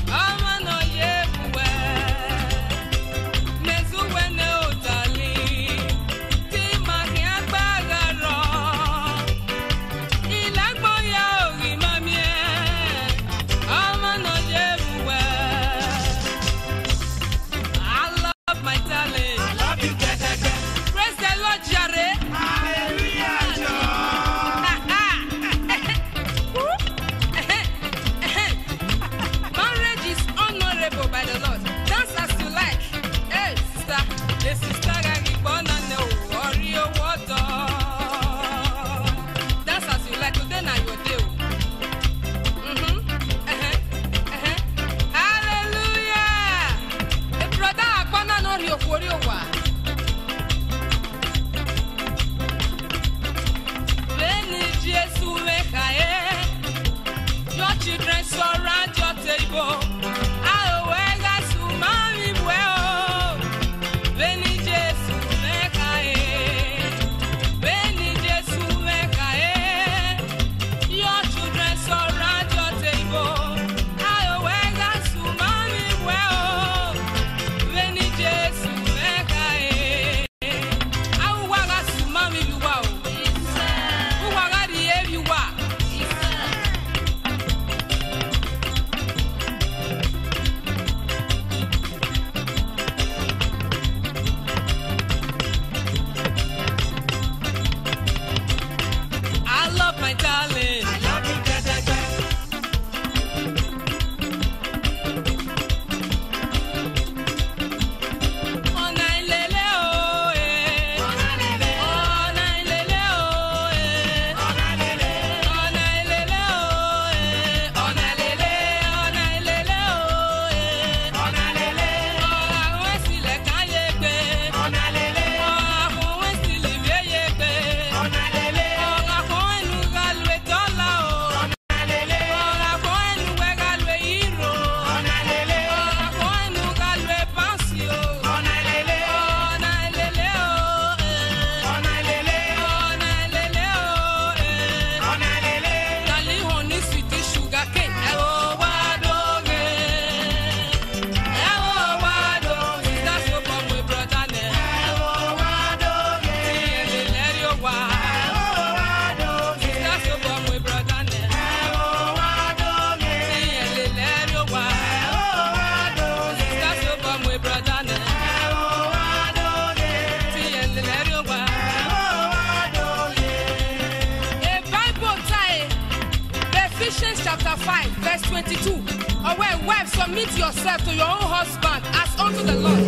Amano 5, verse 22. Or where wives submit yourself to your own husband as unto the Lord.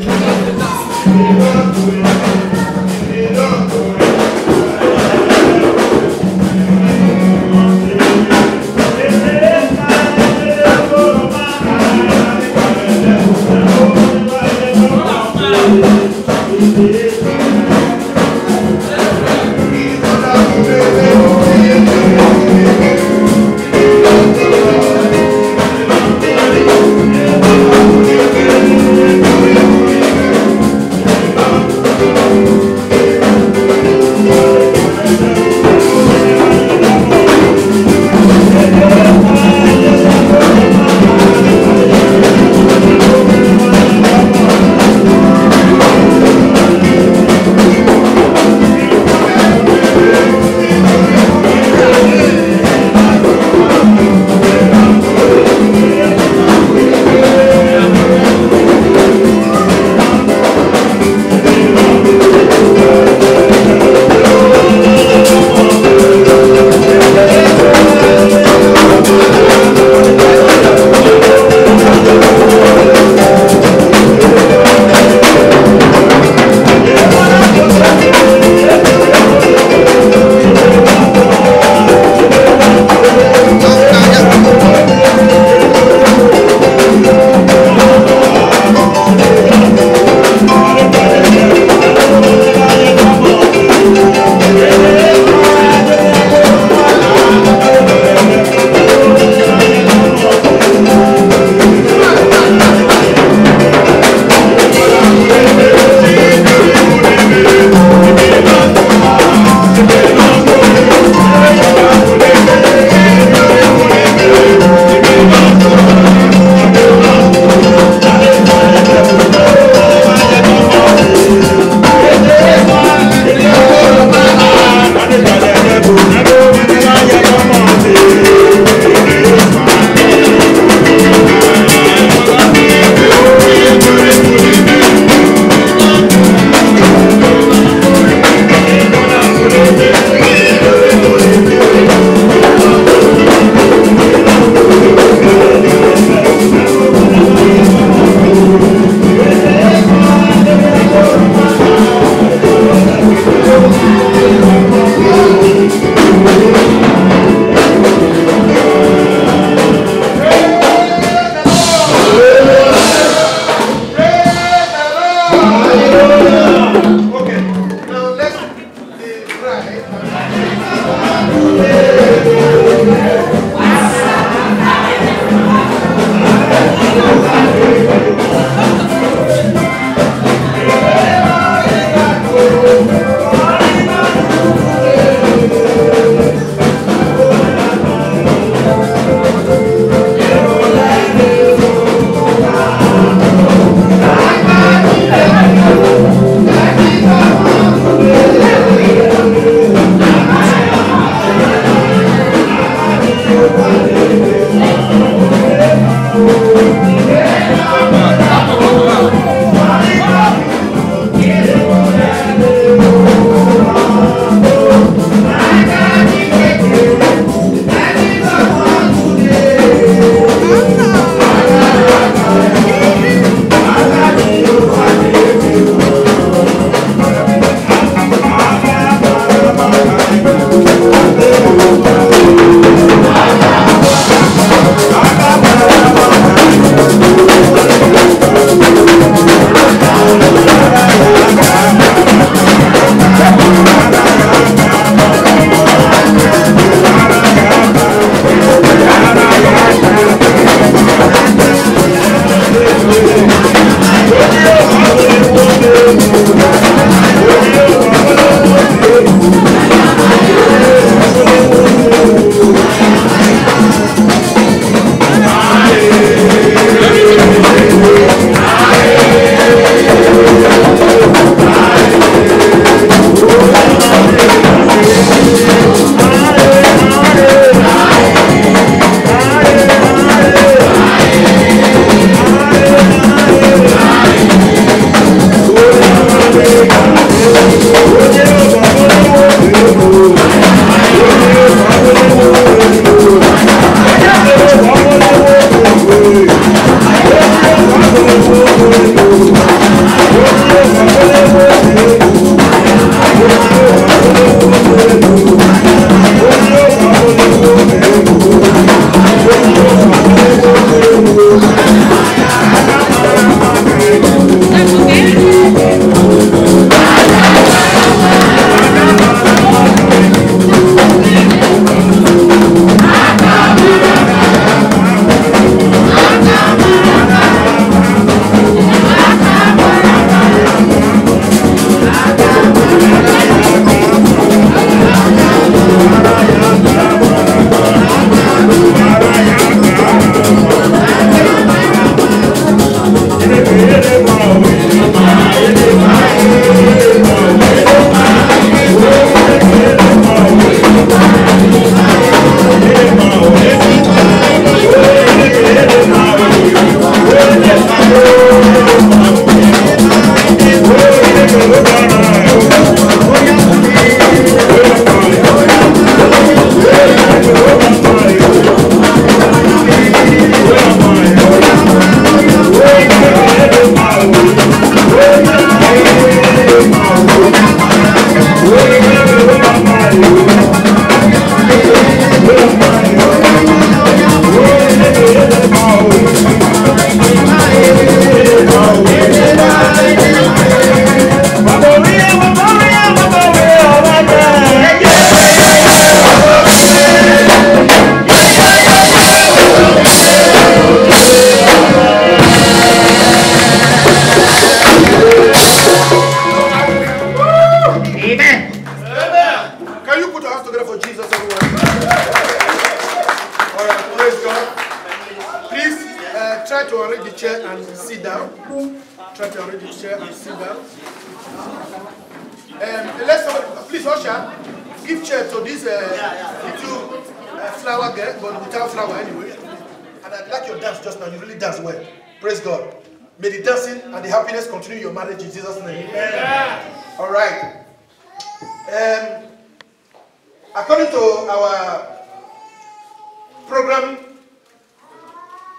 applause, everyone. All right, praise God. Please try to arrange the chair and sit down. Try to arrange the chair and sit down. Let's please, Osha, give chair to this little flower girl, but without flower anyway. And I'd like your dance just now. You really dance well. Praise God. May the dancing and the happiness continue your marriage in Jesus' name. Amen. All right. According to our program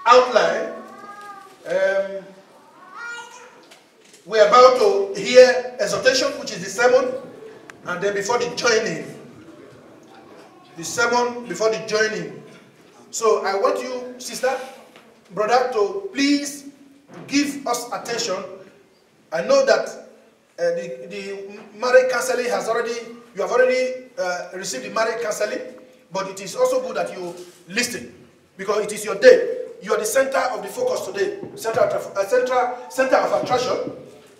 outline, we're about to hear exhortation, which is the sermon, and then before the joining. The sermon before the joining. So I want you, sister, brother, to please give us attention. I know that the marriage counseling has already, you have already received the marriage counseling, but it is also good that you listen, because it is your day. You are the center of the focus today, center of attraction,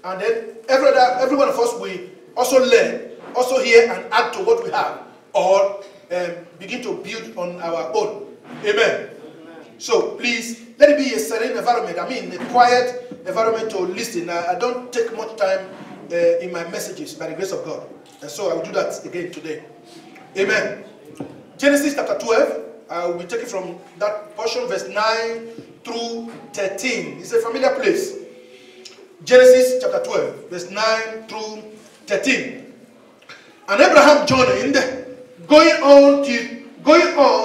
and then every one of us will also learn, also hear and add to what we have, or begin to build on our own. Amen. So please, let it be a serene environment. I mean, a quiet environment to listen. I don't take much time in my messages by the grace of God. And so I will do that again today. Amen. Genesis chapter 12. I will be taking from that portion, verse 9 through 13. It's a familiar place. Genesis chapter 12, verse 9 through 13. And Abraham journeyed, going on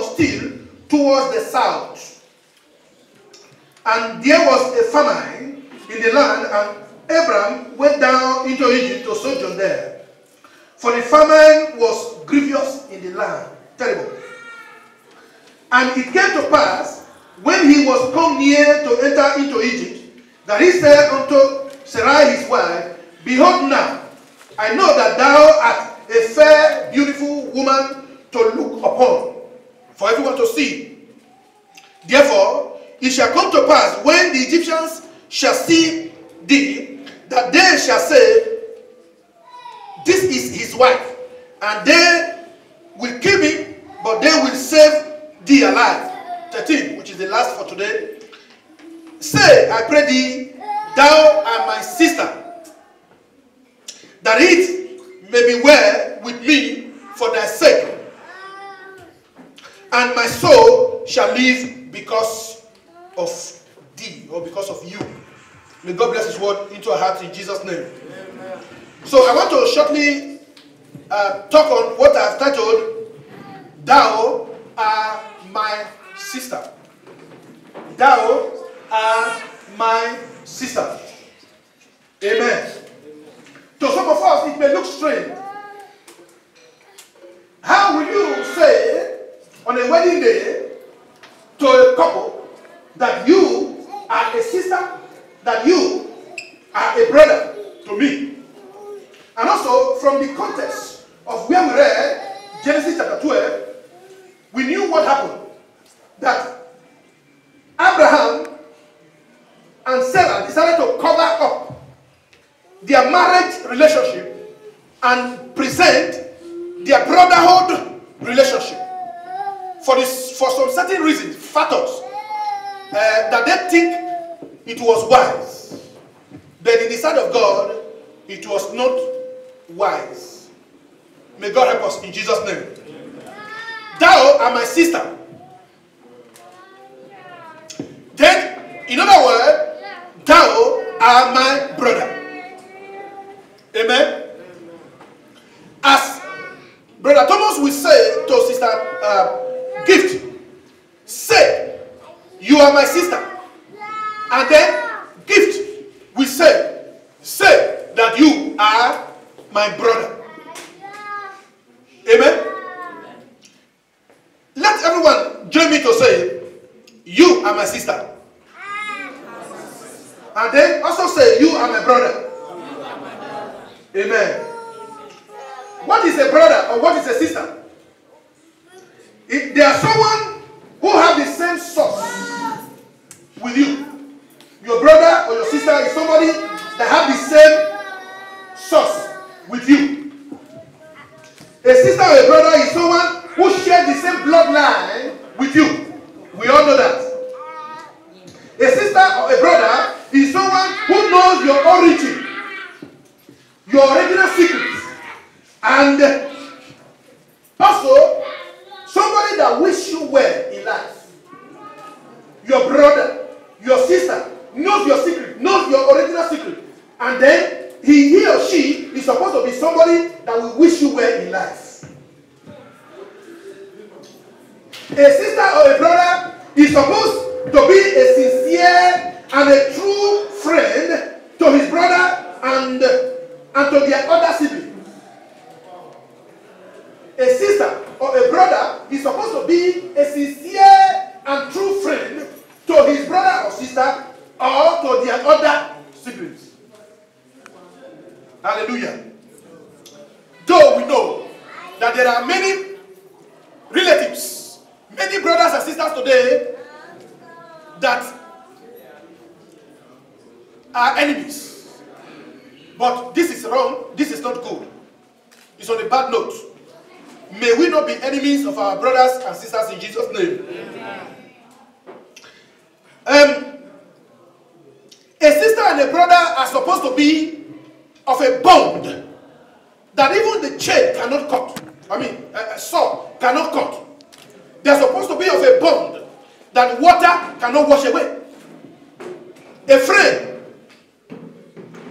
still towards the south. And there was a famine in the land, and Abraham went down into Egypt to sojourn there. For the famine was grievous in the land, terrible. And it came to pass, when he was come near to enter into Egypt, that he said unto Sarai his wife, Behold now, I know that thou art a fair, beautiful woman to look upon, for everyone to see. Therefore, it shall come to pass, when the Egyptians shall see thee, that they shall say, This is his wife. And they will kill me, but they will save thee alive. 13, which is the last for today. Say, I pray thee, thou art my sister, that it may be well with me for thy sake, and my soul shall live because of thee, or because of you. May God bless his word into our hearts in Jesus' name. Amen. So I want to shortly talk on what I've titled, Thou art my sister. Thou art my sister. Amen. To some of us, it may look strange. How will you say on a wedding day to a couple that you are a sister, that you are a brother to me? And also, from the context of where we read Genesis chapter 12, we knew what happened. That Abraham and Sarah decided to cover up their marriage relationship and present their brotherhood relationship for some certain reasons, factors, that they think it was wise. But in the sight of God, it was not wise. May God help us in Jesus' name. Thou art my sister. Then, in other words, thou art my brother. Amen. As Brother Thomas will say to Sister Gift, say, you are my sister. And then Gift will say that you are my brother. Amen. Let everyone join me to say, you are my sister. And then also say, you are my brother. Amen. What is a brother or what is a sister? If they are someone who have the same source with you. Your brother or your sister is somebody that have the same source with you. A sister or a brother is someone who bloodline with you. We all know that. A sister or a brother is someone who knows your origin, your original secrets, and also somebody that wishes you well in life. Your brother, your sister knows your secret, knows your original secret, and then he or she is supposed to be somebody that will wish you well in life. A sister or a brother is supposed to be a sincere and a true friend to his brother and to their other siblings. A sister or a brother is supposed to be a sincere and true friend to his brother or sister or to their other siblings. Hallelujah. Though we know that there are many relatives, many brothers and sisters today that are enemies. But this is wrong. This is not good. It's on a bad note. May we not be enemies of our brothers and sisters in Jesus' name. A sister and a brother are supposed to be of a bond that even the chain cannot cut. A saw cannot cut. They're supposed to be of a bond that water cannot wash away. A friend,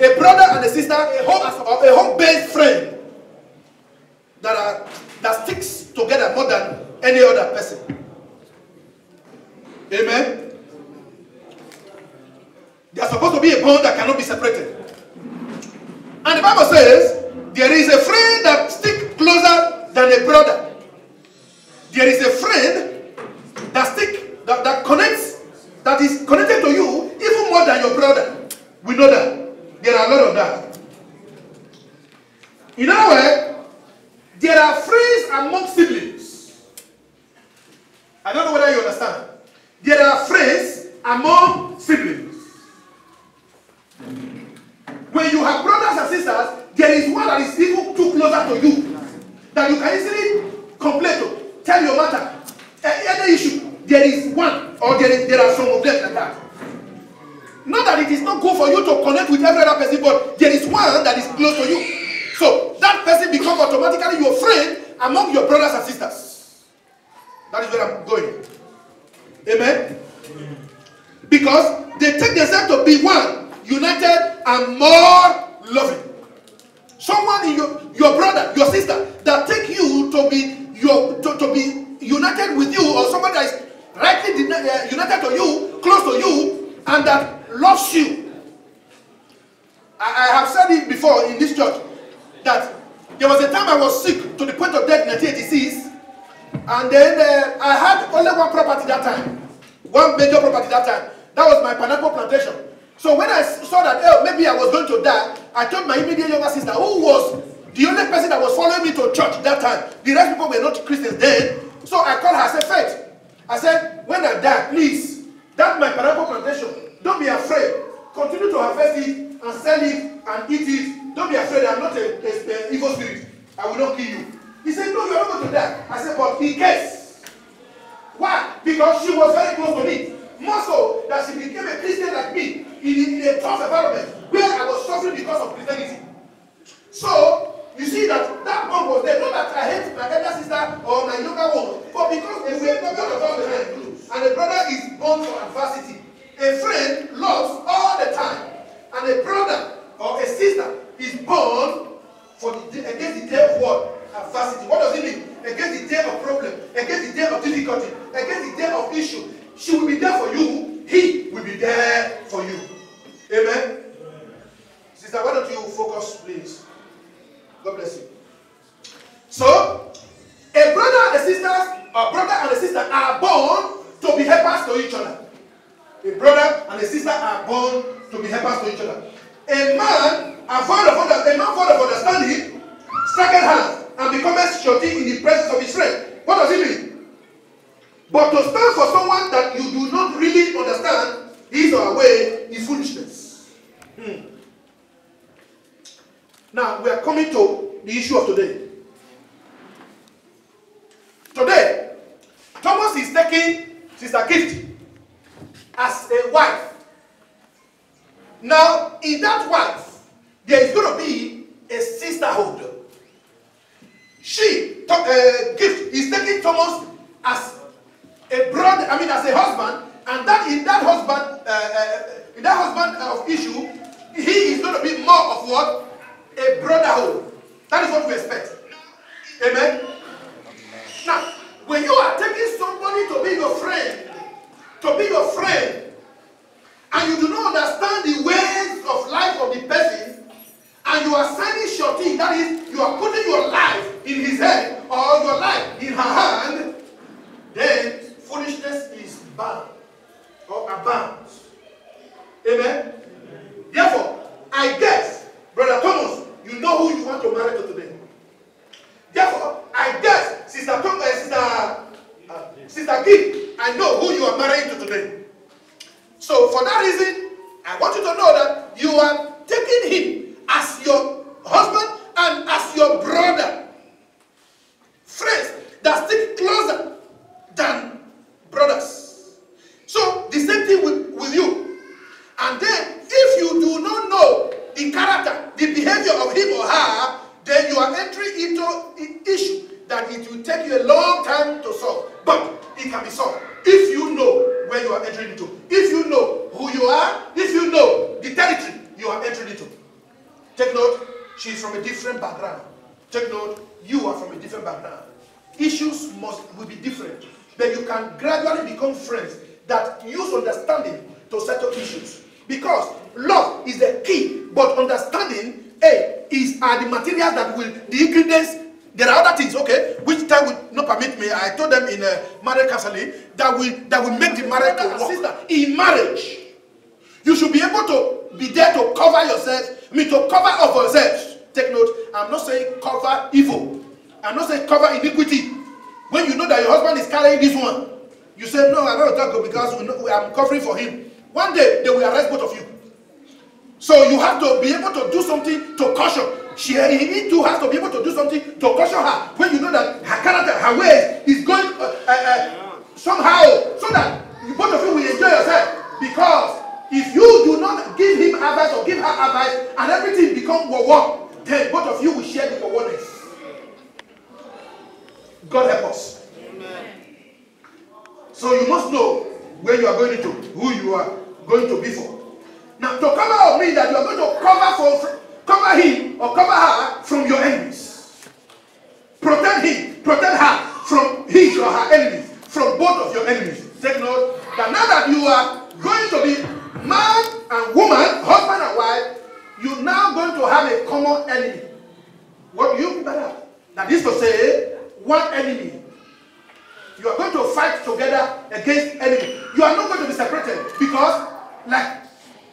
a brother and a sister, a home-based friend that sticks together more than any other person. Amen. They are supposed to be a bond that cannot be separated. And the Bible says, there is a friend that sticks closer than a brother. There is a friend that connects, that is connected to you even more than your brother. We know that. There are a lot of that. In other words, there are friends among siblings. I don't know whether you understand. There are friends among siblings. When you have brothers and sisters, there is one that is even too closer to you that you can easily complain to, tell your matter, any issue. There is one, or there are some of them like that. Not that it is not good for you to connect with every other person, but there is one that is close to you. So that person becomes automatically your friend among your brothers and sisters. That is where I'm going. Amen? Because they take themselves to be one, united and more loving. Someone in your brother, your sister, that take you to be united with you, or someone that is rightly united to you, close to you, and that loves you. I have said it before in this church that there was a time I was sick to the point of death in 1986, and then I had only one property that time, one major property that time. That was my pineapple plantation. So when I saw that maybe I was going to die, I told my immediate younger sister, who was the only person that was following me to church that time. The rest people were not Christians then. So I called her, I said, Faith, I said, when I die, please, that's my pineapple plantation. Don't be afraid. Continue to harvest it and sell it and eat it. Don't be afraid. I'm not an evil spirit. I will not kill you. He said, no, you're not going to die. I said, but in case. Why? Because she was very close to me. More so that she became a Christian like me in a tough environment where I was suffering because of Christianity. So, you see that bond was there. Not that I hate my elder sister or my younger one, but because we were not of all the time. And a brother is born for adversity. A friend loves all the time. And a brother or a sister is born against the day of what? Adversity. What does it mean? Against the day of problem, against the day of difficulty, against the day of issue. She will be there for you. He will be there for you. Amen? Sister, why don't you focus, please? God bless you. So, a brother and a sister are born to be helpers to each other. A brother and a sister are born to be helpers to each other. A man void of understanding, second hand, and becomes shorty in the presence of his friend. What does it mean? But to stand for someone that you do not really understand his or her way is foolishness. Now, we are coming to the issue of today. Today, taking Sister Gift as a wife. Now, in that wife, there is going to be a sisterhood. Gift is taking Thomas as a brother, as a husband, and that in that husband of issue, he is going to be more of what? A brotherhood. That is what we expect. Amen? Now, when you are taking somebody to be your friend, and you do not understand the ways of life of the person, and you are signing shorty, that is, you are putting your life in his hand, or your life in her hand, then foolishness is bound, or abounds. Amen? Therefore, I guess, Brother Thomas, you know who you want to marry to today. Therefore, I guess, Sister Gift, I know who you are marrying to today. So, for that reason, I want you to know that you are taking him as your husband and as your brother. Friends that stick closer than brothers. So, the same thing with you. And then, if you do not know the character, the behavior of him or her, then you are entering into an issue that it will take you a long time to solve. But it can be solved if you know where you are entering into. If you know who you are, if you know the territory you are entering into. Take note, she is from a different background. Take note, you are from a different background. Issues will be different. But you can gradually become friends that use understanding to settle issues. Because love is the key, but understanding are the materials that will, the ingredients. There are other things, okay, which time will not permit me. I told them in marriage counseling that will make the marriage to work. Sister, in marriage, you should be able to be there to cover yourself, to cover up yourselves. Take note, I'm not saying cover evil. I'm not saying cover iniquity. When you know that your husband is carrying this one, you say, no, I'm not going to go because I'm covering for him. One day, they will arrest both of you. So you have to be able to do something to caution. He too has to be able to do something to caution her when you know that her character, her ways is going somehow, so that both of you will enjoy yourself. Because if you do not give him advice or give her advice and everything becomes war, then both of you will share the warnings. God help us. Amen. So you must know where you are going to, who you are going to be for. Now, to cover means that you are going to cover him or cover her from your enemies. Protect him, protect her from his or her enemies, from both of your enemies. Take note that now that you are going to be man and woman, husband and wife, you're now going to have a common enemy. What do you mean by that? That is to say, one enemy. You are going to fight together against enemy. You are not going to be separated because, like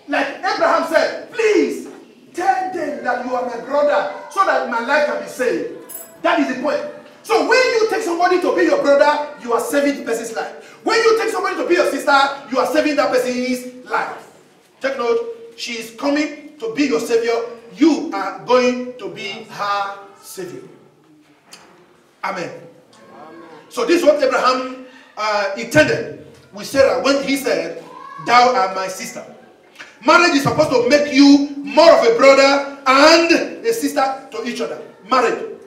Abraham said, please tell them that you are my brother so that my life can be saved. That is the point. So when you take somebody to be your brother, you are saving the person's life. When you take somebody to be your sister, you are saving that person's life. Take note, she is coming to be your savior. You are going to be her savior. Amen. So this is what Abraham intended with Sarah when he said, thou art my sister. Marriage is supposed to make you more of a brother and a sister to each other. Married.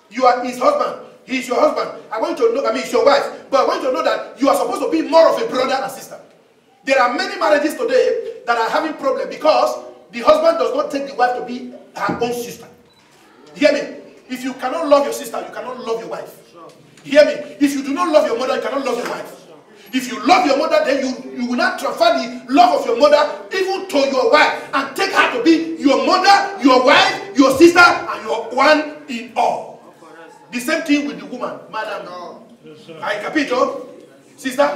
You are his husband. He is your husband. I want you to know, it's your wife. But I want you to know that you are supposed to be more of a brother and sister. There are many marriages today that are having problems because the husband does not take the wife to be her own sister. Hear me? If you cannot love your sister, you cannot love your wife. Hear me? If you do not love your mother, you cannot love your wife. If you love your mother, then you will not transfer the love of your mother even to your wife and take her to be your mother, your wife, your sister, and your one in all. The same thing with the woman, madam. I capito, sister.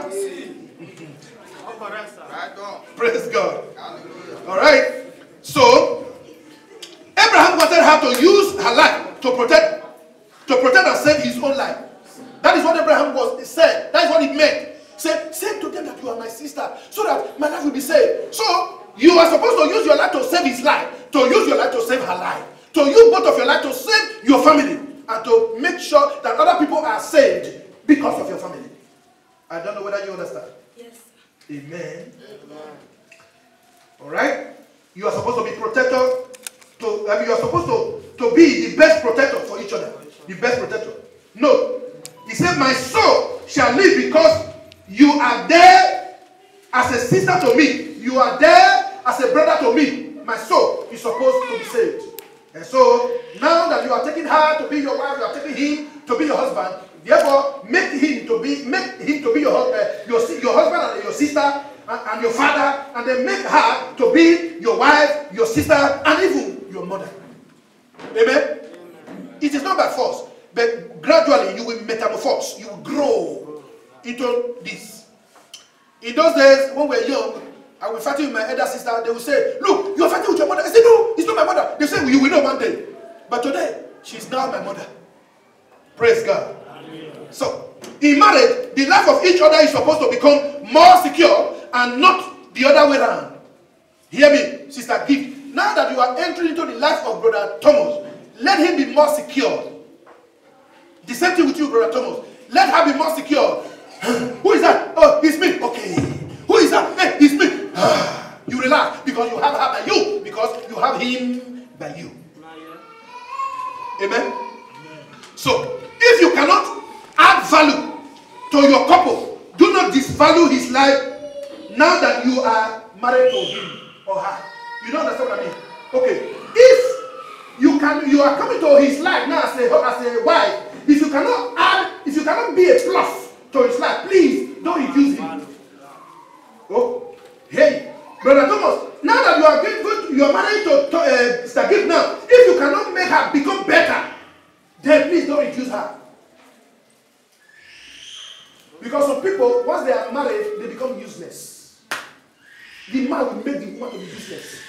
Praise God. All right. So Abraham wanted her to use her life to protect and save his own life. That is what Abraham said. That is what it meant. Say to them that you are my sister, so that my life will be saved. So you are supposed to use your life to save his life, to use your life to save her life, to use both of your life to save your family, and to make sure that other people are saved because of your family. I don't know whether you understand. Yes. Amen. All right? You are supposed to be protector. You are supposed to be the best protector for each other. The best protector. No. He said, my soul shall live because you are there as a sister to me. You are there as a brother to me. My soul is supposed to be saved. And so, now that you are taking her to be your wife, you are taking him to be your husband. Therefore, make him to be your husband and your sister and your father, and then make her to be your wife, your sister, and even your mother. Amen? It is not by force, but gradually you will metamorphose. You will grow into this. In those days, when we were young, I will fight with my elder sister. They will say, look, you are fighting with your mother. I said, no, it's not my mother. They say, well, you will know one day. But today, she's now my mother. Praise God. So, in marriage, the life of each other is supposed to become more secure and not the other way around. Hear me, Sister Gift. Now that you are entering into the life of Brother Thomas, let him be more secure. The same thing with you, Brother Thomas. Let her be more secure. Who is that? Oh, it's me. Okay. Who is that? Hey, it's me. You relax because you have her by you. Because you have him by you. Amen? So, if you cannot add value to your couple, do not disvalue his life now that you are married to him or her. You don't understand what I mean? Okay. If you are coming to his life now as a wife, if you cannot be a plus to his life, please don't reduce him. Oh, hey, Brother Thomas, now that you are married to Sister Gift now, if you cannot make her become better, then please don't reduce her. Because some people, once they are married, they become useless. The man will make the woman to be useless.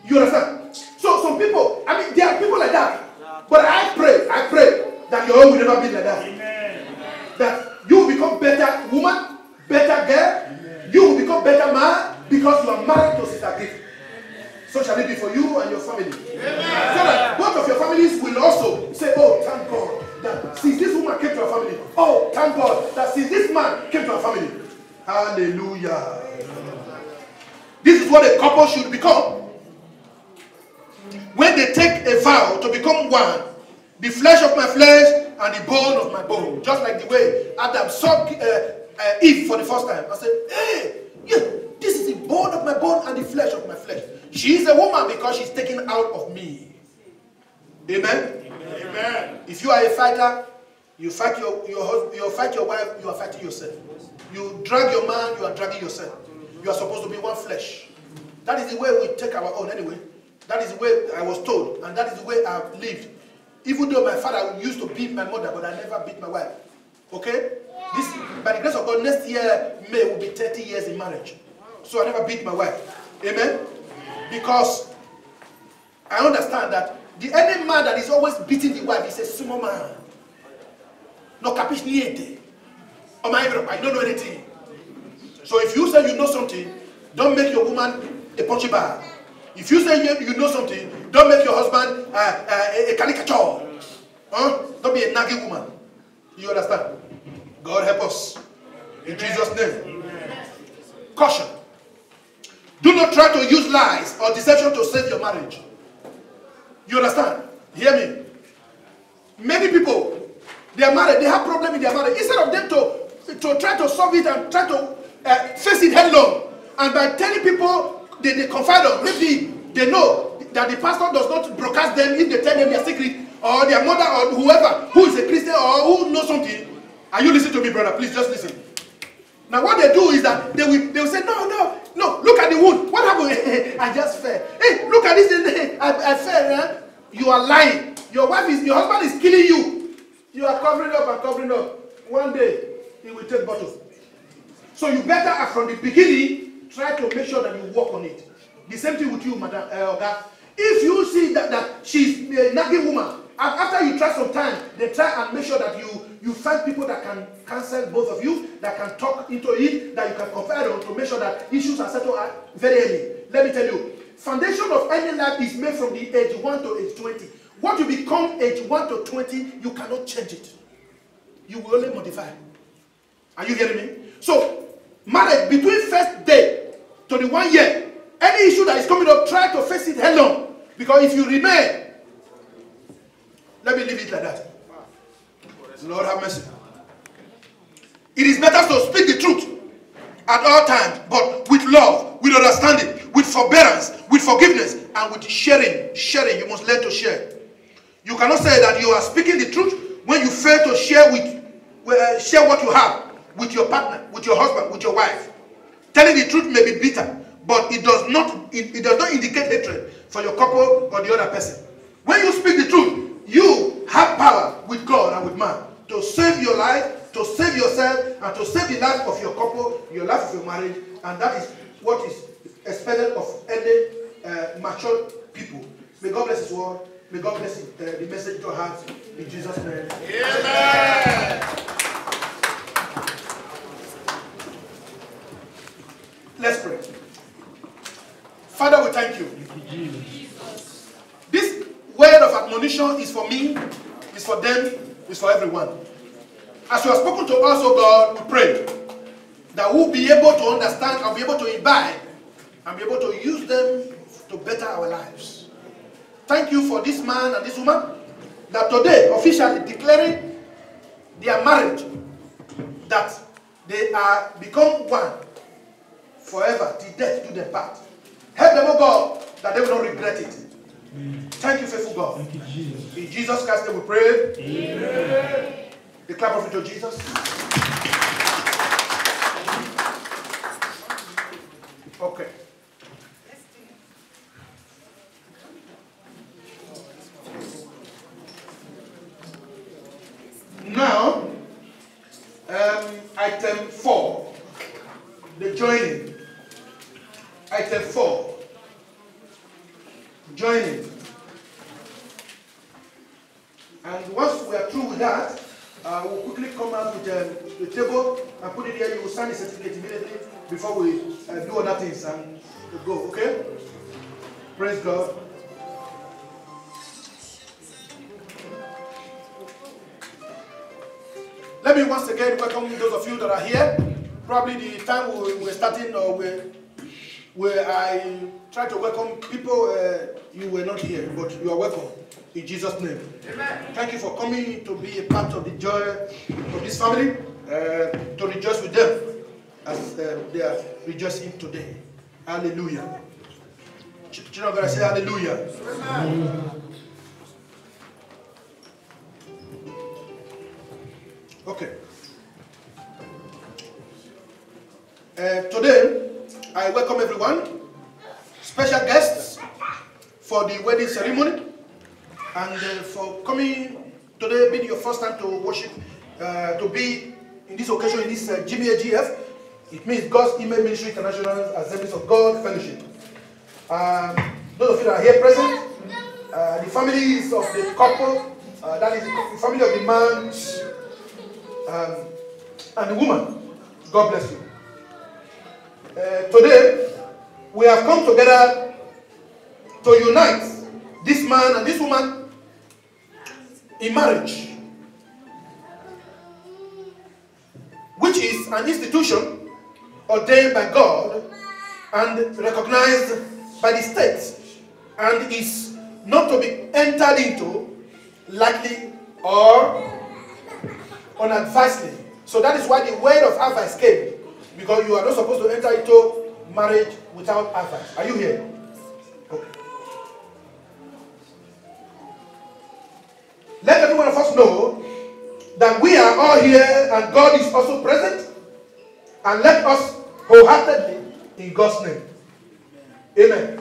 You understand? So some people, I mean, there are people like that. But I pray that your own will never be like that. Amen. That you will become better woman, better girl. Amen. You will become better man because you are married to Sister Gift. So shall it be for you and your family. Amen. So that both of your families will also say, oh, thank God that since this woman came to our family, oh, thank God that since this man came to our family. Hallelujah. This is what a couple should become. When they take a vow to become one, the flesh of my flesh and the bone of my bone. Just like the way Adam saw Eve for the first time. I said, hey, yeah, this is the bone of my bone and the flesh of my flesh. She is a woman because she's taken out of me. Amen? Amen. If you are a fighter, you fight your husband, you fight your wife, you are fighting yourself. You drag your man, you are dragging yourself. You are supposed to be one flesh. That is the way we take our own anyway. That is the way I was told, and that is the way I've lived. Even though my father used to beat my mother, but I never beat my wife. Okay? This, by the grace of God, next year, May will be 30 years in marriage. So I never beat my wife. Amen? Because I understand that any man that is always beating the wife is a small man. No capish niente. Oh my God, I don't know anything. So if you say you know something, don't make your woman a punchy bag. If you say you know something, don't make your husband a caricature. Huh? Don't be a nagging woman. You understand? God help us. In Jesus' name. Caution. Do not try to use lies or deception to save your marriage. You understand? Hear me. Many people, they are married, they have problems in their marriage. Instead of them to try to solve it and try to face it headlong, and by telling people they confide on, maybe they know that the pastor does not broadcast them if they tell them their secret, or their mother or whoever who is a Christian or who knows something. Are you listening to me, brother? Please just listen. Now what they do is that they will say, no, look at the wound. What happened? I just fell. Hey, look at this. I fell. Eh? You are lying. Your husband is killing you. You are covering up and covering up. One day, he will take bottle. So you better, from the beginning, try to make sure that you work on it. The same thing with you, Madam Oga. If you see that she's a nagging woman, after you try some time, they try and make sure that you find people that can counsel both of you, that can talk into it, that you can confide on to make sure that issues are settled very early. Let me tell you, foundation of any life is made from the age 1 to age 20. What you become age 1 to 20, you cannot change it. You will only modify. Are you getting me? So, marriage between first day to the 1 year, any issue that is coming up, try to face it head on. Because if you remain, let me leave it like that. Lord have mercy. It is better to speak the truth at all times, but with love, with understanding, with forbearance, with forgiveness, and with sharing. Sharing, you must learn to share. You cannot say that you are speaking the truth when you fail to share share what you have with your partner, with your husband, with your wife. Telling the truth may be bitter, but it does not indicate hatred for your couple or the other person. When you speak the truth, you have power with God and with man to save your life, to save yourself, and to save the life of your couple, your life of your marriage, and that is what is expected of any mature people. May God bless His word. May God bless the message to heart in Jesus' name. Amen. Let's pray. Father, we thank you. This word of admonition is for me, is for them, is for everyone. As you have spoken to us, oh God, we pray that we'll be able to understand and be able to imbibe and be able to use them to better our lives. Thank you for this man and this woman that today officially declaring their marriage, that they are become one forever till death do them part. Help them, oh God, that they will not regret it. Amen. Thank you, faithful God. Thank you, Jesus. In Jesus Christ's name we pray. Amen. The clap of it to Jesus. Okay. Now, item 4, the joining. Item 4, joining. And once we are through with that, we'll quickly come out with the table and put it here. You will sign the certificate immediately before we do other things and go, okay? Praise God. Let me once again welcome those of you that are here. Probably the time we're starting or where I try to welcome people, you were not here, but you are welcome in Jesus' name. Amen. Thank you for coming to be a part of the joy of this family, to rejoice with them as they are rejoicing today. Hallelujah. Children of God, say hallelujah. Amen. Okay. Today, I welcome everyone, special guests for the wedding ceremony, and for coming today, being your first time to worship, to be in this occasion in this GBAGF. It means God's Email Ministry International Assemblies of God Fellowship. Those of you that are here present, the families of the couple, that is the family of the man and the woman, God bless you. Today, we have come together to unite this man and this woman in marriage, which is an institution ordained by God and recognized by the state, and is not to be entered into lightly or unadvisedly. So that is why the word of advice came, because you are not supposed to enter into marriage without advice. Are you here? Okay. Let every one of us know that we are all here and God is also present, and let us wholeheartedly in God's name. Amen.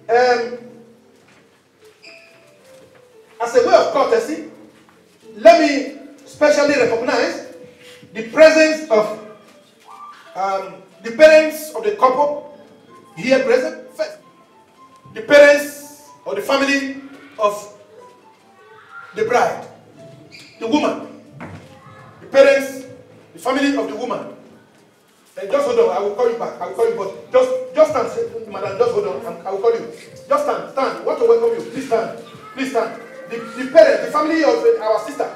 Amen. As a way of courtesy, let me specially recognize the presence of the parents of the couple here present. First, the parents or the family of the bride, the woman, the parents, the family of the woman. Just hold on, I will call you back. I will call you, but just stand, madam. Just hold on, I will call you. Just stand, stand. I want to welcome you. Please stand, please stand. The parents, the family of our sister.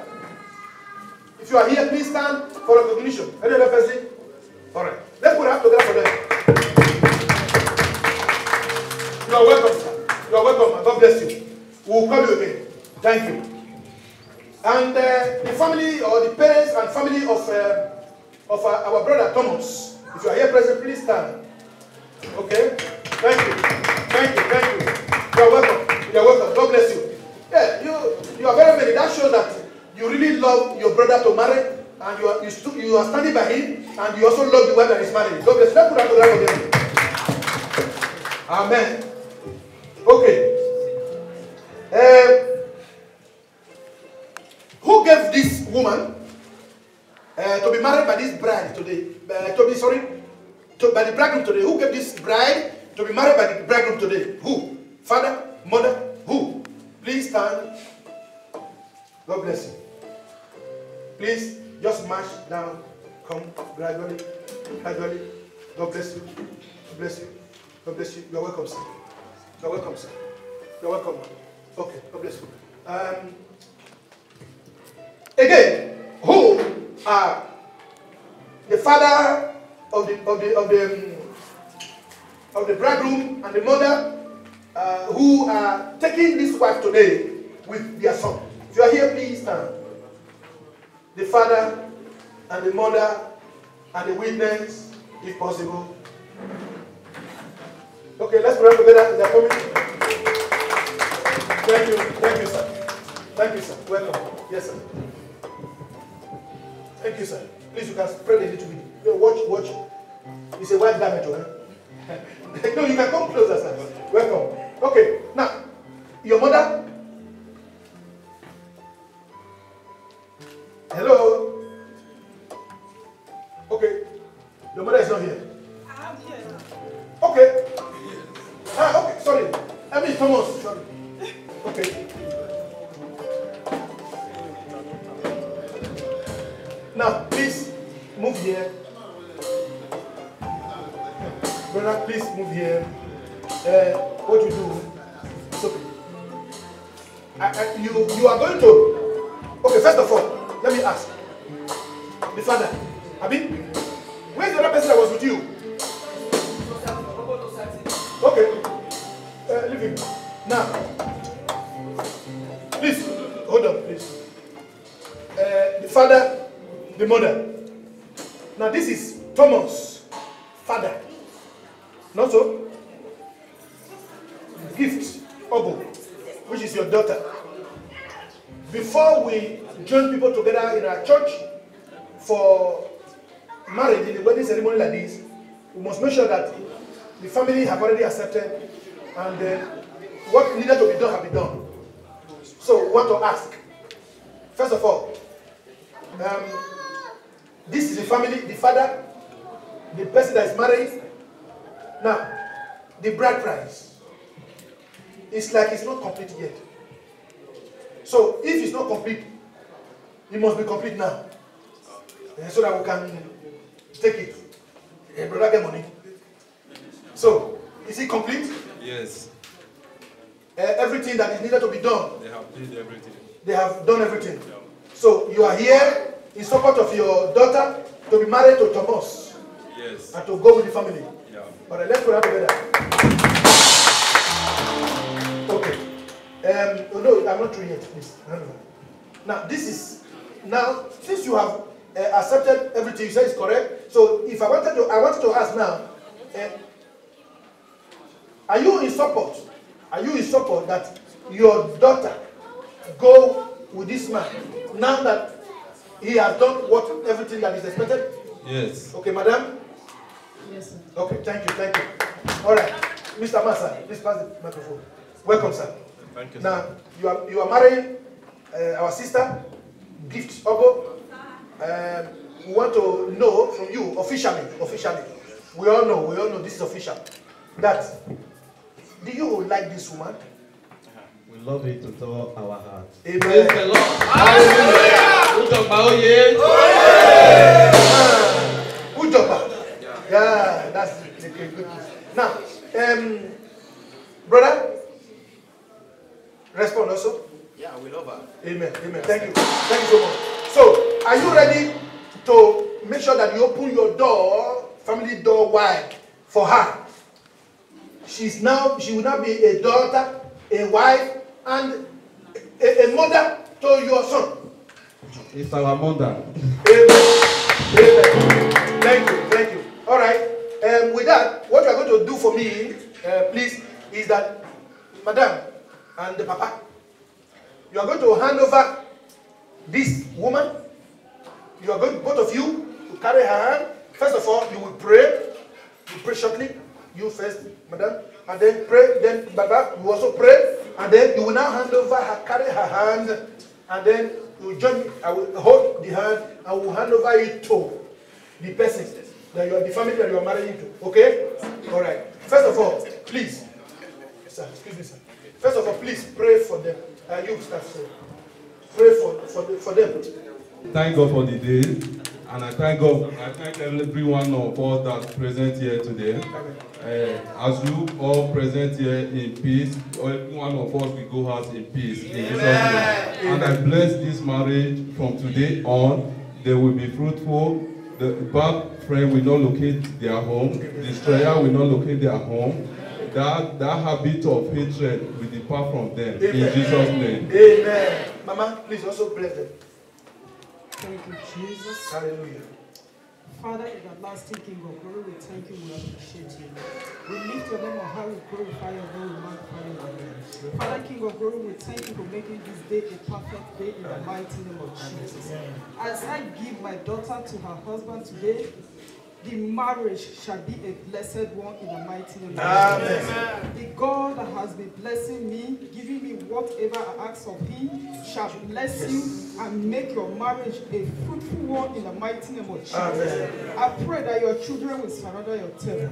If you are here, please stand for recognition. Any other person? All right. Let's put our hands together for them. You are welcome, sir. You are welcome, and God bless you. We will call you again. Thank you. And the family or the parents and family of our brother Thomas, if you are here present, please stand. Okay? Thank you. Thank you. Thank you. You are welcome. You are welcome. God bless you. Yeah, you are very many. That shows that you really love your brother to marry, and you are standing by him, and you also love the wife that is married. God bless you. Let's put that together for them. Amen. Okay. Who gave this woman to be married by this bride today? By the bridegroom today. Who gave this bride to be married by the bridegroom today? Who? Father? Mother? Who? Please stand. God bless you. Please just march down. Come gradually. Gradually. God bless you. God bless you. God bless you. You are welcome, sir. You are welcome, sir. You are welcome. Okay. God bless you. Again, who are the father of the bridegroom and the mother who are taking this wife today with their son? If you are here, please stand. The father and the mother and the witness, if possible. Okay, let's pray together. They are coming. Thank you, sir. Thank you, sir. Welcome. Yes, sir. Thank you, sir. Please, you can spread a little bit. Watch. It's a white garment, right? No, you can come closer, sir. Welcome. Okay, now, your mother. Hello. Okay. Your mother is not here. I'm here. Okay. Okay, sorry. I mean, Thomas, sorry. Okay. Now, please move here. Brother, please move here. What you do? It's okay. You are going to. Okay, first of all, let me ask. The father, Abi, where's the other person that was with you? Okay. Leave him. Now, please, hold on, please. The father, the mother. Now, this is Thomas' father. Not so? Gift, Obo, which is your daughter. Before we join people together in our church for marriage, in the wedding ceremony like this, we must make sure that the family have already accepted and what needed to be done have been done. So we want to ask, first of all, this is the family, the father, the person that is married. Now, the bride price. It's like it's not complete yet. So if it's not complete, it must be complete now. So that we can take it. Brother, get money. So, is it complete? Yes. Everything that is needed to be done. They have did everything. They have done everything. Yeah. So you are here in support of your daughter to be married to Thomas. Yes. And to go with the family. Yeah. All right, let's put that together. Okay. No, I'm not through yet, please. Now, this is, now, since you have accepted everything you say is correct, so if I wanted to ask now, are you in support? Are you in support that your daughter go with this man now that he has done everything that is expected? Yes. Okay, madam? Yes, sir. Okay, thank you. All right. Mr. Massa, please pass the microphone. Welcome, sir. Thank you, Now, sir. you are marrying our sister, Gift Obo. We want to know from you officially. We all know this is official. That, do you like this woman? We love it with all our heart. Amen. Praise the Lord. Hallelujah. Ujoba. Yeah, that's the good. Now, brother, respond also. Yeah, we love her. Amen. Thank you so much. So, are you ready to make sure that you open your door, family door wide for her. She will now be a daughter, a wife, and a mother to your son. It's our mother. Amen. Amen. Thank you. All right. With that, what you are going to do for me, please, is that, Madam and the Papa, you are going to hand over this woman. You are going, both of you, to carry her hand. First of all, you will pray. You pray shortly. You first, Madam, and then pray. Then Baba, you also pray, and then you will now hand over her, carry her hand, and then you will join me. I will hold the hand. I will hand over it to the person that you are, the family that you are marrying to. Okay? All right. First of all, please, sir, excuse me, sir. First of all, please pray for them. You start, sir. Pray for them. Thank God for the day, and I thank God. I thank every one of us that's present here today. As you all present here in peace, every one of us will go out in peace in Jesus' name. And I bless this marriage from today on. They will be fruitful. The bad friend will not locate their home. The destroyer will not locate their home. That habit of hatred will depart from them. Amen. In Jesus' name. Amen. Mama, please also bless them. Thank you, Jesus. Hallelujah. Father, everlasting King of glory, we thank you, we appreciate you. We lift your name on high, we glorify your name, we magnify your name. Father, King of glory, we thank you for making this day a perfect day in the mighty name of Jesus. As I give my daughter to her husband today, the marriage shall be a blessed one in the mighty name of Jesus. The God that has been blessing me, giving me whatever I ask of him, shall bless you and make your marriage a fruitful one in the mighty name of Jesus. Amen. I pray that your children will surrender your table.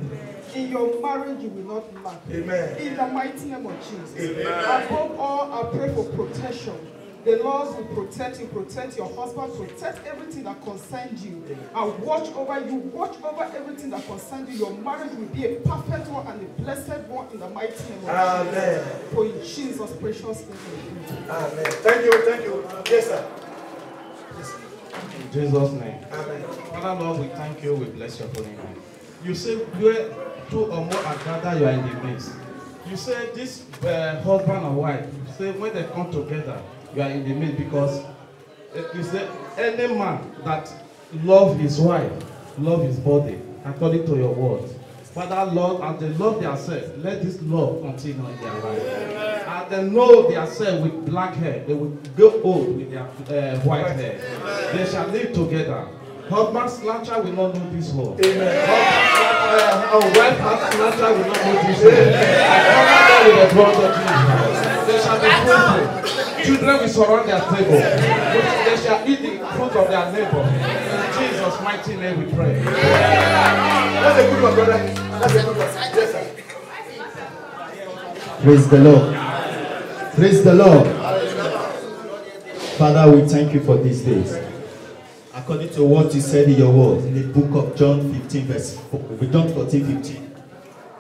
In your marriage, you will not lack. Amen. In the mighty name of Jesus. Amen. Above all, I pray for protection. The Lord will protect you, protect your husband, protect everything that concerns you, and watch over you, watch over everything that concerns you. Your marriage will be a perfect one and a blessed one in the mighty name of Jesus. For in Jesus' precious name. Amen. Thank you. Yes, sir. In Jesus' name. Amen. Father Lord, we thank you, we bless your holy name. You say where two or more are gathered, you are in the midst. You say this husband and wife, you say when they come together, you are in the midst, because you say any man that love his wife, love his body, according to your word. Father Lord, as they love themselves, let this love continue in their life. As they know themselves with black hair, they will go old with their white hair. They shall live together. Husband snatcher will not know this word. Wife snatcher will not know this word. I cover them with the blood of Jesus. They shall be fruitful. Children will surround their table. They shall eat the fruit of their labor. In Jesus' mighty name we pray. That's a good one, brother. That's a good one. Yes, sir. Praise the Lord. Praise the Lord. Father, we thank you for these days. According to what you said in your word, in the book of John 15, John 14:15,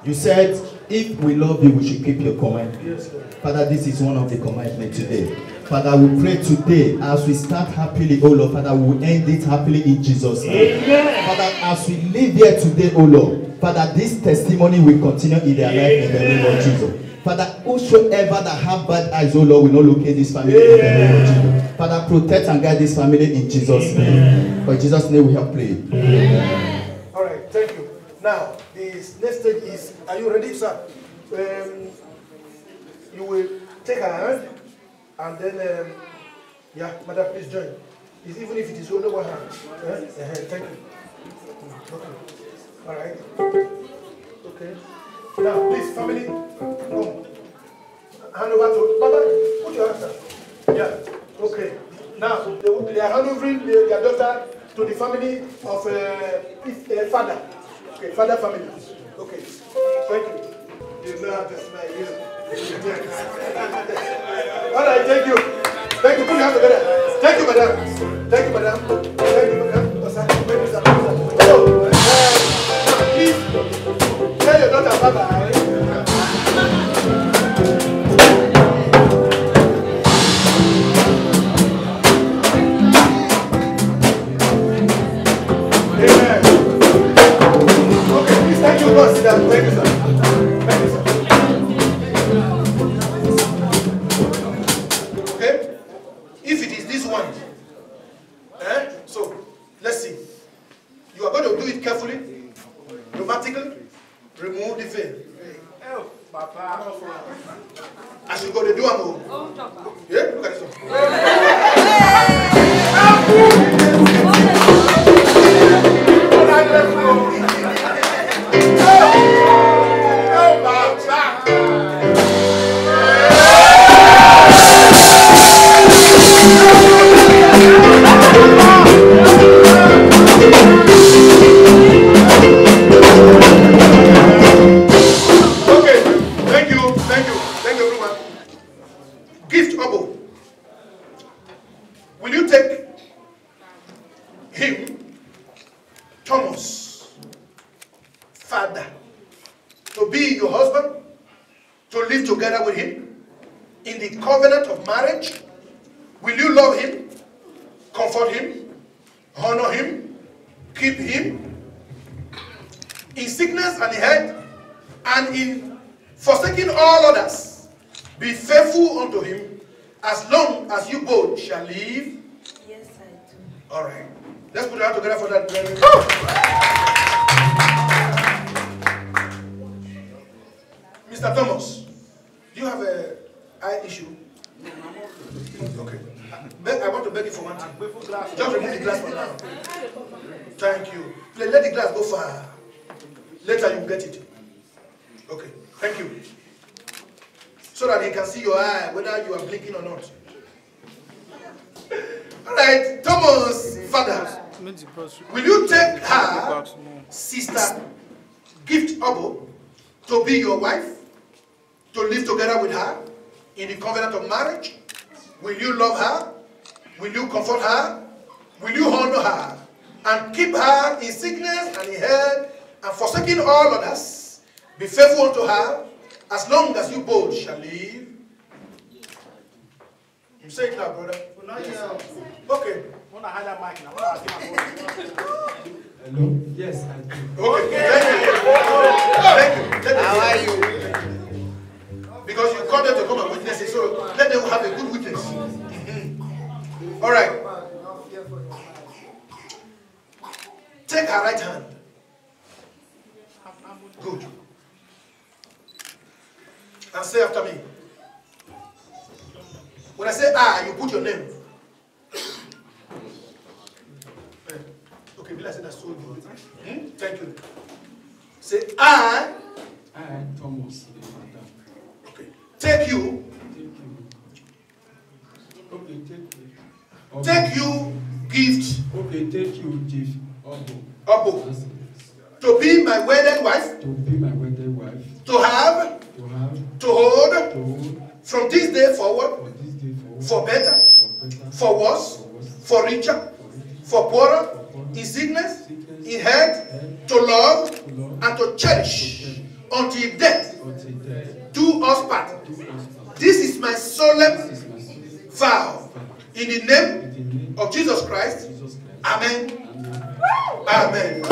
you said, if we love you, we should keep your commandment. Father, this is one of the commandments today. Father, we pray today as we start happily, oh Lord, Father, we will end it happily in Jesus' name. Amen. Father, as we live here today, oh Lord, Father, this testimony will continue in their life in the name of Jesus. Father, whosoever that have bad eyes, oh Lord, will not locate this family in the name of Jesus. Father, protect and guide this family in Jesus' name. For in Jesus' name we have prayed. All right, thank you. Now, this next stage is, are you ready, sir? You will take her hand, and then, yeah, madam, please join. It's, even if it is only one hand. Thank you. Okay. All right. Okay. Now, please, family, come. Hand over to Baba. Put your hands up. Yeah. Okay. Now, they are handovering their daughter to the family of father. Okay, father family. Okay. Thank you. You know how to smile. All right, thank you. Thank you. Put your hands together. Thank you, madam. Thank you, madam. Thank you, madam. So, now, please, tell your daughter bye-bye. Go and sit down. Thank you, sir. Thank you, sir. Okay? If it is this one, so let's see. You are going to do it carefully, dramatically. Remove the veil. As you go to do a move. Yeah, look at this one. Mr. Thomas, do you have an eye issue? Okay. I want to beg you for one thing. Just remove the glass for now. Thank you. Please let the glass go far. Later you will get it. Okay. Thank you. So that he can see your eye, whether you are blinking or not. All right, Thomas' father, will you take her, sister, Gift Obo, to be your wife? To live together with her in the covenant of marriage? Will you love her? Will you comfort her? Will you honor her? And keep her in sickness and in health, and forsaking all others, be faithful unto her, as long as you both shall live? You say it now, brother. Okay. Hello? Yes, I do. Okay, thank you. How are you? Because you called them to come and witness it, so let them have a good witness. All right. Take her right hand. Good. And say after me. When I say you put your name. Okay, Bill, I said that's so good. Thank you. Say I, Thomas. okay. Take you. Okay, take you. Take you, gift. Okay, take you, gift. Obo. To be my wedded wife. To be my wedded wife. To have. To hold. From this day forward. For better. For worse. For richer. For poorer. In sickness. In health. To love. And to cherish. Until death. Do us part. This is my solemn vow. In the name of Jesus Christ. Amen. Amen.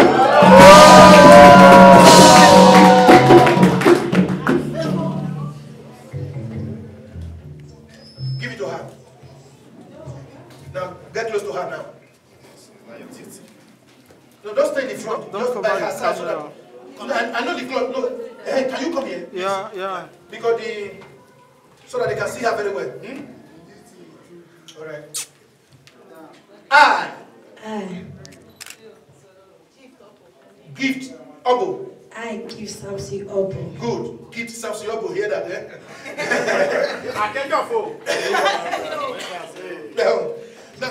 Give it to her. Now, get close to her now. No, don't stay in the front. Just by her side so that. I know the cloth. No, hey, can you come here? Yeah. Because so that they can see her very well. All right. I. Gift Obo. I give Samson Obo. Good. Gift Samson Obo. Hear that, Now,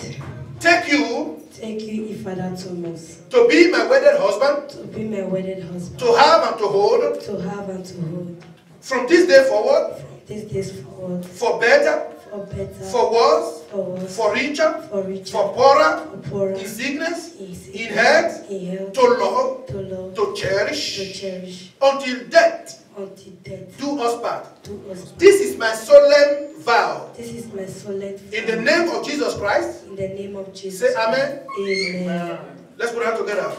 take you. Take you, Ifada Thomas. To be my wedded husband. To be my wedded husband. To have and to hold. To have and to hold. From this day forward. From this day forward. For better. For better. For worse. For worse. For richer. For richer. For poorer. For poorer. In sickness. In In health. In health. To love. To love. To cherish. To cherish. Until death. Until death. Do us part. Do us part. This is my solemn vow. This is my solemn vow. In the name of Jesus Christ. In the name of Jesus. Say amen. Amen. Let's put our hands together.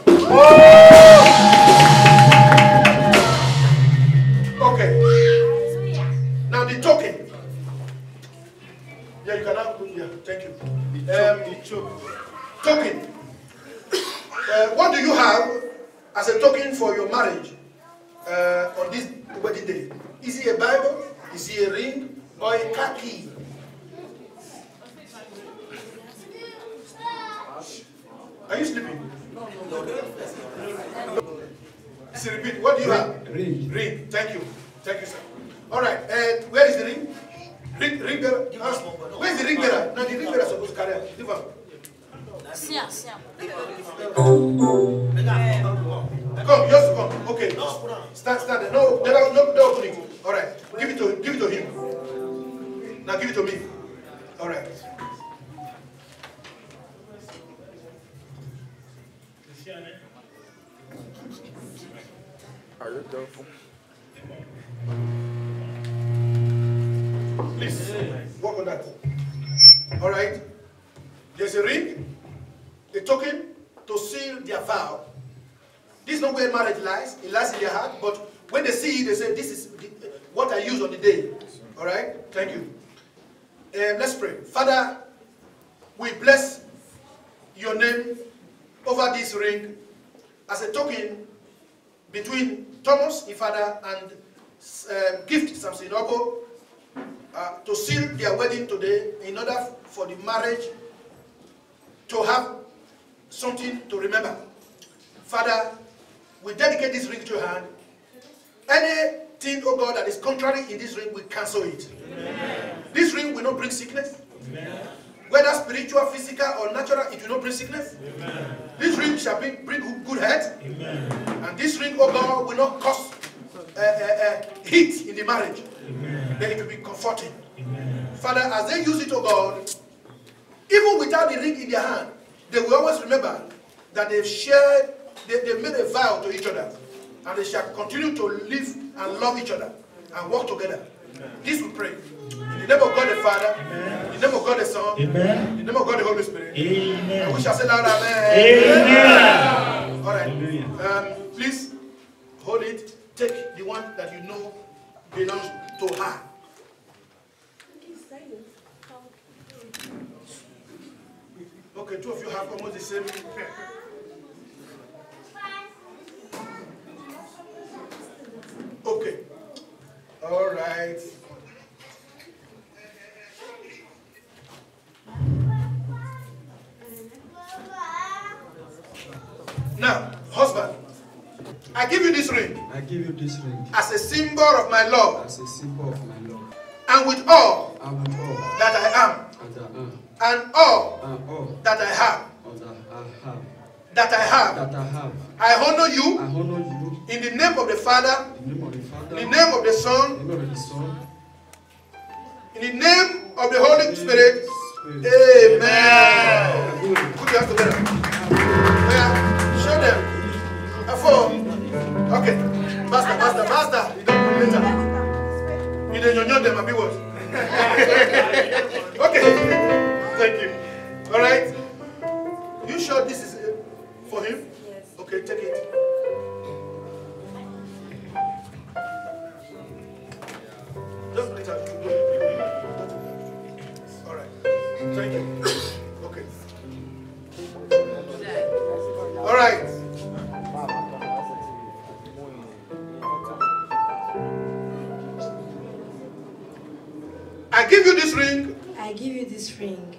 Thank you. Token. What do you have as a token for your marriage on this wedding day? Is it a Bible? Is it a ring? Or a car key? Are you sleeping? No. Repeat. What do you have? Ring. Ring. Thank you. Thank you, sir. All right. Where is the ring? Ring bearer. Where is the ring bearer? No, the ring bearer is supposed to carry it. Give up. Come, just come. Okay. Stand there. No opening. All right. Give it to him. Now give it to me. All right. Are you done? Please work on that. All right. There's a ring, a token to seal their vow. This is not where marriage lies. It lies in their heart. But when they see it, they say, "This is what I use on the day." All right. Thank you. Let's pray. Father, we bless your name over this ring as a token between Thomas, Ifada, and Gift Samsinobo to seal their wedding today in order for the marriage to have something to remember. Father, we dedicate this ring to your hand. Anything, oh God, that is contrary in this ring, we cancel it. Amen. This ring will not bring sickness. Amen. Whether spiritual, physical, or natural, it will not bring sickness. Amen. This ring shall bring good health. Amen. And this ring, oh God, will not cause heat in the marriage. Amen. Then it will be comforting. Amen. Father, as they use it, oh God, even without the ring in their hand, they will always remember that they've shared, they made a vow to each other. And they shall continue to live and love each other and work together. Amen. This we pray. In the name of God the Father, amen. In the name of God the Son, amen. In the name of God the Holy Spirit. Amen. And we shall say loud, amen. Amen. All right. Please hold it. Take the one that you know belongs to her. Okay, two of you have almost the same. Okay. All right. Now, husband, I give you this ring. I give you this ring as a symbol of my love. As a symbol of my love. And with all, that I am. And all, that I have. That I have. I honor you. In the name of the Father. In the name of the Son. In the name of the Holy Spirit. Amen. Put your hands together. Yeah. Show them. Okay. Master. You don't put later. You don't know them and be what? Okay. Thank you. All right. You sure this is for him? Yes. Okay, take it. Just put it out. All right. Thank you. Okay. All right. I give you this ring. I give you this ring.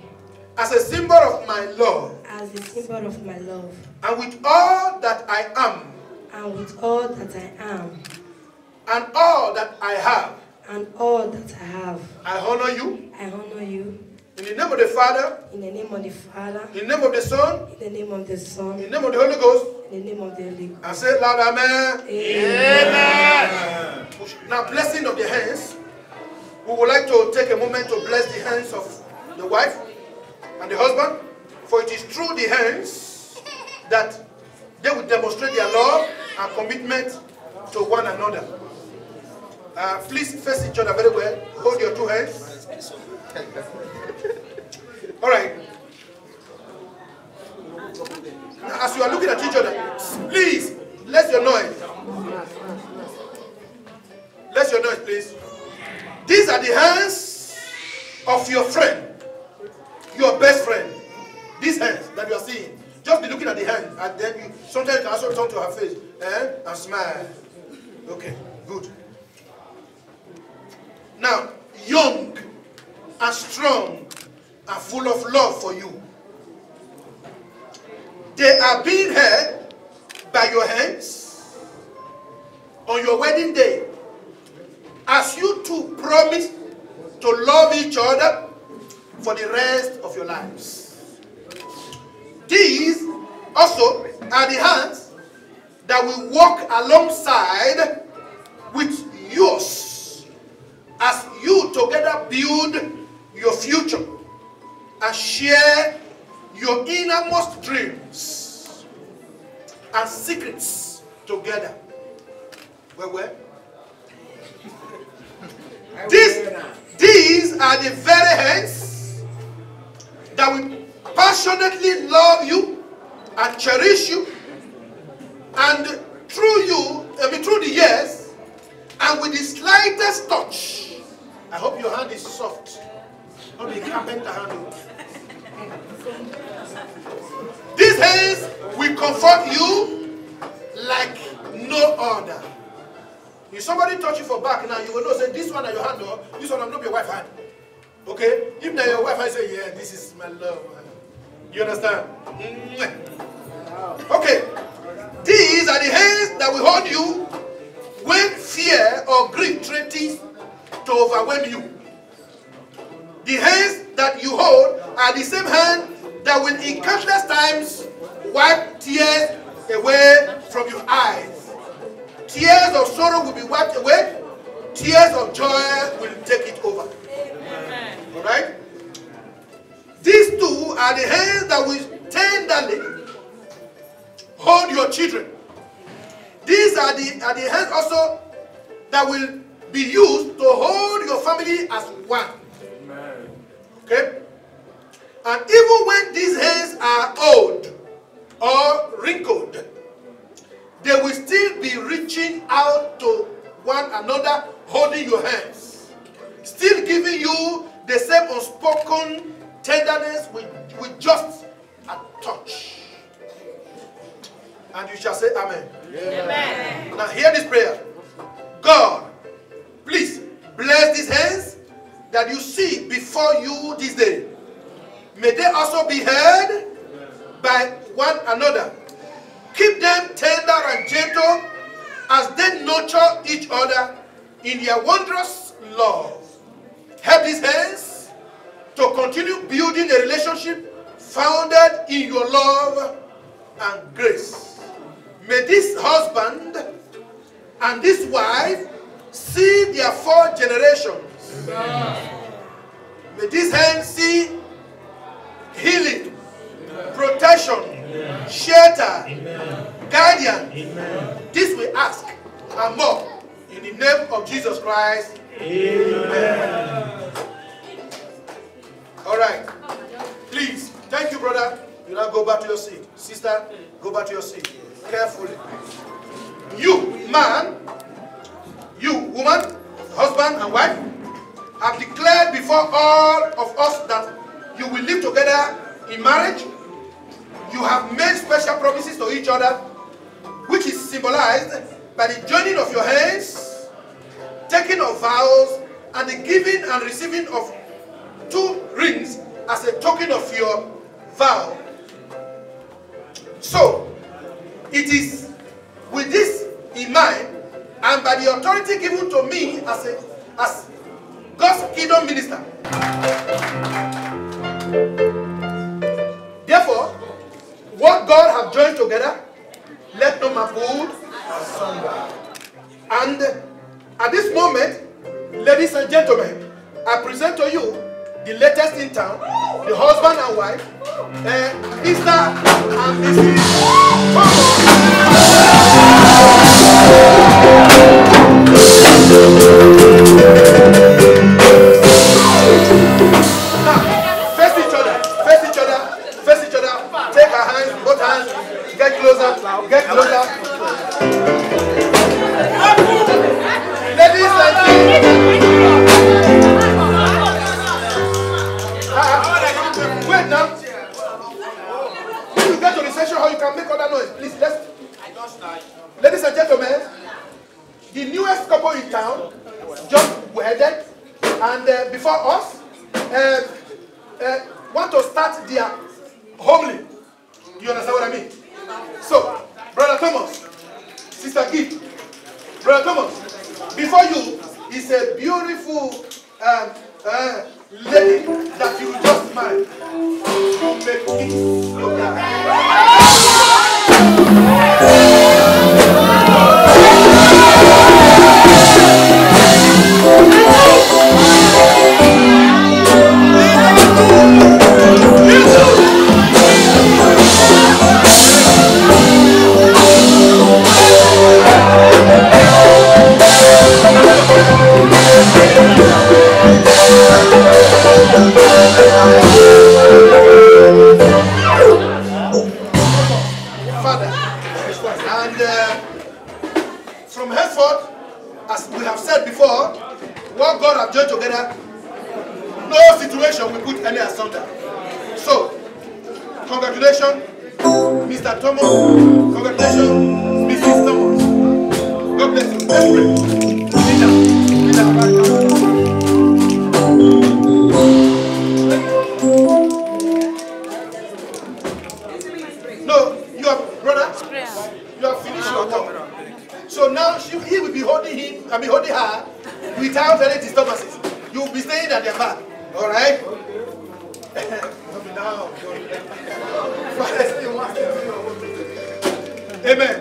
As a symbol of my love. As a symbol of my love. And with all that I am. And with all that I am. And all that I have. And all that I have. I honor you. I honor you. In the name of the Father. In the name of the Father. In the name of the Son. In the name of the Son. In the name of the Holy Ghost. In the name of the Holy Ghost. I say loud, amen. Amen. Now, blessing of the hands. We would like to take a moment to bless the hands of the wife and the husband. For it is through the hands that they will demonstrate their love and commitment to one another. Please face each other very well. Hold your two hands. All right. Now, as you are looking at each other, please, let your noise. Let your noise, please. These are the hands of your friend. your best friend. These hands that you are seeing, just be looking at the hand, and then you sometimes you can also turn to her face and smile. Okay, good. Now, young and strong and full of love for you. They are being held by your hands on your wedding day, as you two promise to love each other for the rest of your lives. These also are the hands that will walk alongside with yours as you together build your future and share your innermost dreams and secrets together. Where? These are the very hands that will passionately love you and cherish you, and through the years, and with the slightest touch. I hope your hand is soft, not the carpenter handle. These hands will comfort you like no other. If somebody touch you for back now, you will know, say, this one is your hand, or this one is not your wife's hand. Okay? If now your wife, I say, yeah, this is my love. You understand? Okay. These are the hands that will hold you when fear or grief threatens to overwhelm you. The hands that you hold are the same hands that will in countless times wipe tears away from your eyes. Tears of sorrow will be wiped away. Tears of joy will take it over. Alright? These two are the hands that will tenderly hold your children. These are the hands also that will be used to hold your family as one. Okay? And even when these hands are old or wrinkled, they will still be reaching out to one another, holding your hands, still giving you the same unspoken tenderness with just a touch. And you shall say amen. Amen. Now hear this prayer. God, please bless these hands that you see before you this day. May they also be held by one another. Keep them tender and gentle as they nurture each other in their wondrous love. Help these hands to continue building a relationship founded in your love and grace. May this husband and this wife see their 4 generations. May these hands see healing, protection, shelter, guardian. This we ask and more in the name of Jesus Christ. Amen. All right. Please, thank you, brother. You now go back to your seat. Sister, go back to your seat. Carefully. You, man, you, woman, husband and wife, have declared before all of us that you will live together in marriage. You have made special promises to each other, which is symbolized by the joining of your hands, taking of vows, and the giving and receiving of 2 rings as a token of your vow. So, it is with this in mind, and by the authority given to me as God's kingdom minister. Therefore, what God have joined together, let no man put asunder. And at this moment, ladies and gentlemen, I present to you the latest in town, the husband and wife, Mr. and Mrs. Now, face each other, take our hands, both hands, get closer. Ladies and gentlemen, session hall, you can make other noise. Please, ladies and gentlemen, the newest couple in town just wedded, and before us, want to start their homely. You understand what I mean? So, Brother Thomas, Sister Gift, Brother Thomas, before you is a beautiful lady that you just married. Make it look Father, and from henceforth, as we have said before, what God has joined together, no situation will put any asunder. So, congratulations, Mr. Thomas. Congratulations, Mrs. Thomas. God bless you. Let's pray. No, you have, brother, you have finished your talk. So now he will be holding him, I mean holding her without any disturbances. You will be staying at their back. Alright? Amen.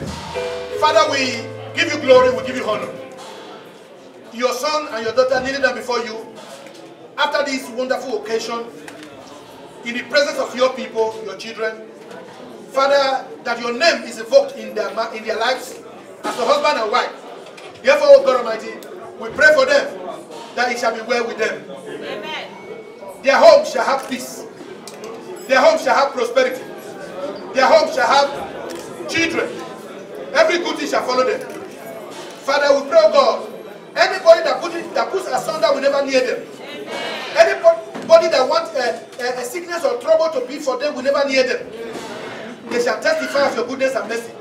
Father, we give you glory, we give you honor. Your son and your daughter kneeling down before you after this wonderful occasion in the presence of your people, your children. Father, that your name is evoked in their lives as a husband and wife. Therefore, oh God Almighty, we pray for them that it shall be well with them. Amen. Their home shall have peace. Their home shall have prosperity. Their home shall have children. Every good thing shall follow them. Father, we pray, oh God, anybody that puts asunder will never near them. Anybody that wants a sickness or trouble to be for them will never near them. They shall testify of your goodness and mercy.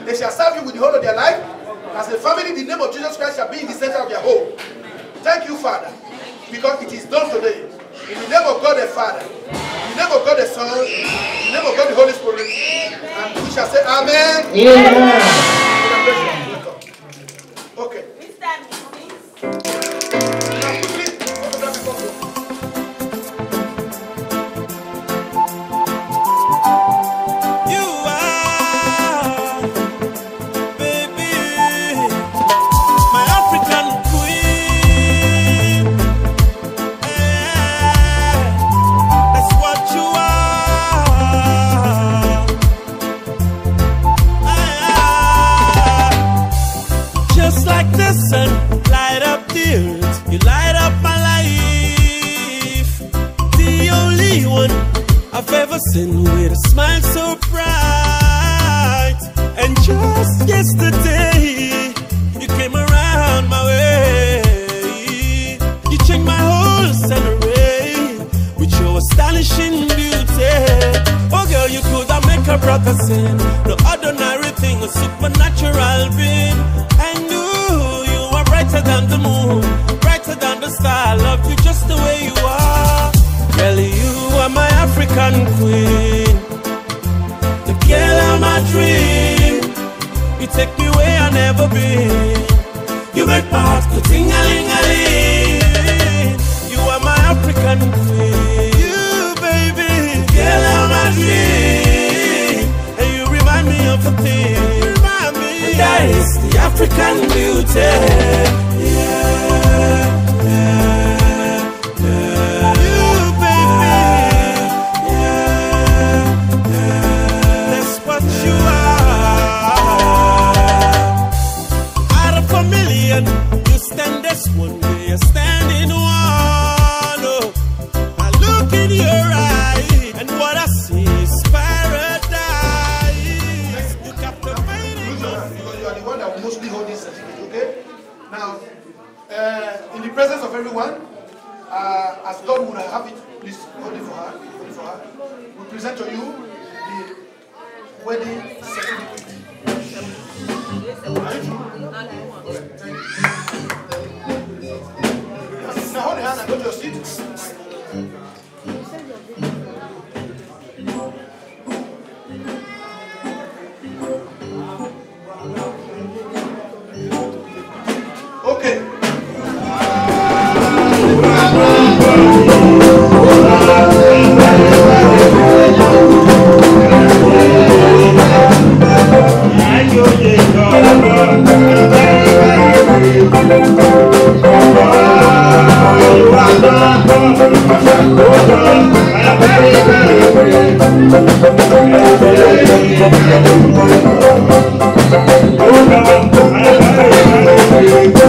They shall serve you with the whole of their life. As a family, the name of Jesus Christ shall be in the center of their home. Thank you, Father, because it is done today. In the name of God the Father, in the name of God the Son, in the name of God the Holy Spirit, and we shall say Amen. Amen. Okay. Now quickly, photograph the photo. You light up my life. The only one I've ever seen with a smile so bright. And just yesterday, you came around my way. You changed my whole scenery with your astonishing beauty. Oh girl, you could have make a brother sin. No ordinary thing, a supernatural being. I knew you were brighter than the moon, brighter than the star. I love you just the way you are. Girl, you are my African queen, the girl of my dream. You take me where I've never been. You make my heart go ting-a-ling-a-ling. You are my African queen. You, baby, girl of my dream. And you remind me of a thing. Remind me. And that is the African beauty. Yeah, yeah, yeah. You, baby. Yeah, yeah. That's what you are. Out of a million, you stand as one day. You stand in one. Oh, I look in your eye, and what I see is paradise. You captivate me. Because you are the one that will mostly hold this certificate, okay? Now, in the presence of everyone, as God would have it, please hold it for her. Hold it for her. We present to you the wedding certificate. Are you true? Now hold your hand and go to your seat. Okay. Oh,